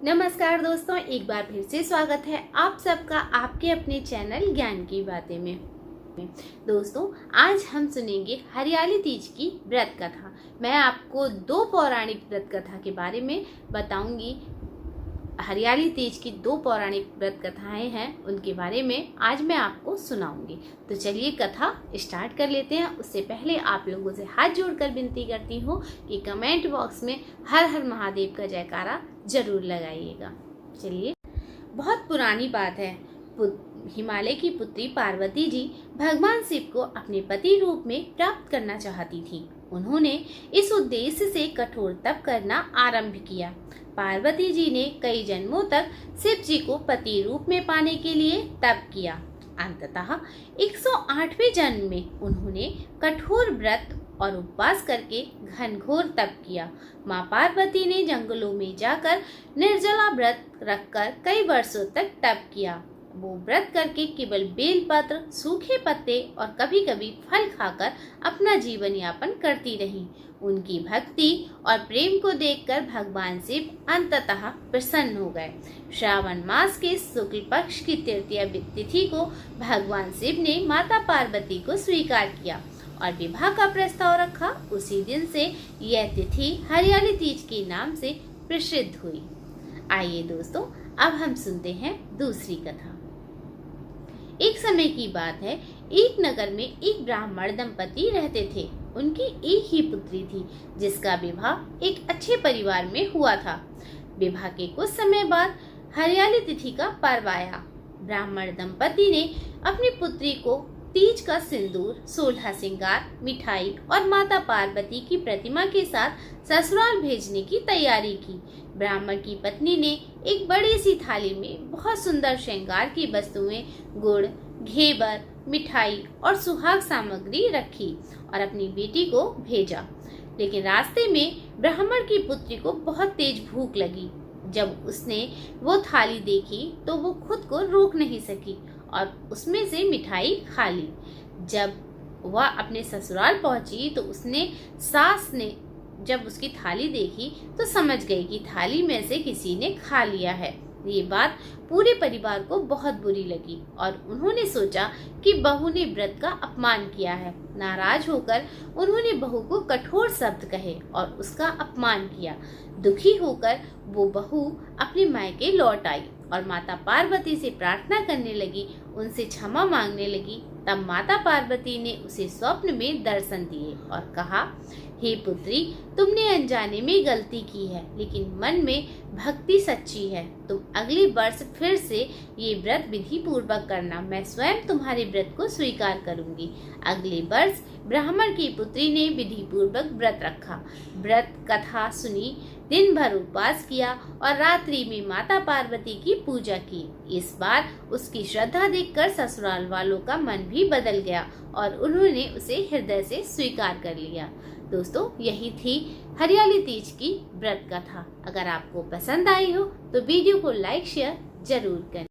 नमस्कार दोस्तों, एक बार फिर से स्वागत है आप सबका आपके अपने चैनल ज्ञान की बातें में। दोस्तों, आज हम सुनेंगे हरियाली तीज की व्रत कथा। मैं आपको दो पौराणिक व्रत कथा के बारे में बताऊंगी। हरियाली तीज की दो पौराणिक व्रत कथाएं हैं, उनके बारे में आज मैं आपको सुनाऊंगी। तो चलिए कथा स्टार्ट कर लेते हैं। उससे पहले आप लोगों से हाथ जोड़कर विनती करती हूँ कि कमेंट बॉक्स में हर हर महादेव का जयकारा जरूर लगाइएगा। चलिए, बहुत पुरानी बात है। हिमालय की पुत्री पार्वती जी भगवान शिव को अपने पति रूप में प्राप्त करना चाहती थी। उन्होंने इस उद्देश्य से कठोर तप करना आरंभ किया। पार्वती जी ने कई जन्मों तक शिव जी को पति रूप में पाने के लिए तप किया। अंततः 108वें जन्म में उन्होंने कठोर व्रत और उपवास करके घनघोर तप किया। माँ पार्वती ने जंगलों में जाकर निर्जला व्रत रखकर कई वर्षों तक तप किया। वो व्रत करके केवल बेलपत्र, सूखे पत्ते और कभी कभी फल खाकर अपना जीवन यापन करती रहीं। उनकी भक्ति और प्रेम को देखकर भगवान शिव अंततः प्रसन्न हो गए। श्रावण मास के शुक्ल पक्ष की तृतीया तिथि को भगवान शिव ने माता पार्वती को स्वीकार किया और विवाह का प्रस्ताव रखा। उसी दिन से यह तिथि हरियाली तीज के नाम से प्रसिद्ध हुई। आइए दोस्तों, अब हम सुनते हैं दूसरी कथा। एक समय की बात है, एक नगर में एक ब्राह्मण दंपति रहते थे। उनकी एक ही पुत्री थी, जिसका विवाह एक अच्छे परिवार में हुआ था। विवाह के कुछ समय बाद हरियाली तिथि का पर्व आया। ब्राह्मण दंपति ने अपनी पुत्री को तीज का सिंदूर, 16 श्रृंगार, मिठाई और माता पार्वती की प्रतिमा के साथ ससुराल भेजने की तैयारी की। ब्राह्मण की पत्नी ने एक बड़ी सी थाली में बहुत सुंदर श्रृंगार की वस्तुएं, गुड़, घेवर, मिठाई और सुहाग सामग्री रखी और अपनी बेटी को भेजा। लेकिन रास्ते में ब्राह्मण की पुत्री को बहुत तेज भूख लगी। जब उसने वो थाली देखी तो वो खुद को रोक नहीं सकी और उसमें से मिठाई खा ली। जब वह अपने ससुराल पहुंची तो सास ने जब उसकी थाली देखी तो समझ गई कि थाली में से किसी ने खा लिया है। ये बात पूरे परिवार को बहुत बुरी लगी और उन्होंने सोचा कि बहू ने व्रत का अपमान किया है। नाराज होकर उन्होंने बहू को कठोर शब्द कहे और उसका अपमान किया। दुखी होकर वो बहू अपने मायके लौट आई और माता पार्वती से प्रार्थना करने लगी, उनसे क्षमा मांगने लगी। तब माता पार्वती ने उसे स्वप्न में दर्शन दिए और कहा, हे पुत्री, तुमने अनजाने में गलती की है, लेकिन मन में भक्ति सच्ची है। तुम अगले वर्ष फिर से ये व्रत विधि पूर्वक करना। मैं स्वयं तुम्हारे व्रत को स्वीकार करूंगी। अगले वर्ष ब्राह्मण की पुत्री ने विधि पूर्वक व्रत रखा, व्रत कथा सुनी, दिन भर उपवास किया और रात्रि में माता पार्वती की पूजा की। इस बार उसकी श्रद्धा देखकर ससुराल वालों का मन भी बदल गया और उन्होंने उसे हृदय से स्वीकार कर लिया। दोस्तों, यही थी हरियाली तीज की व्रत कथा। अगर आपको पसंद आई हो तो वीडियो को लाइक शेयर जरूर करें।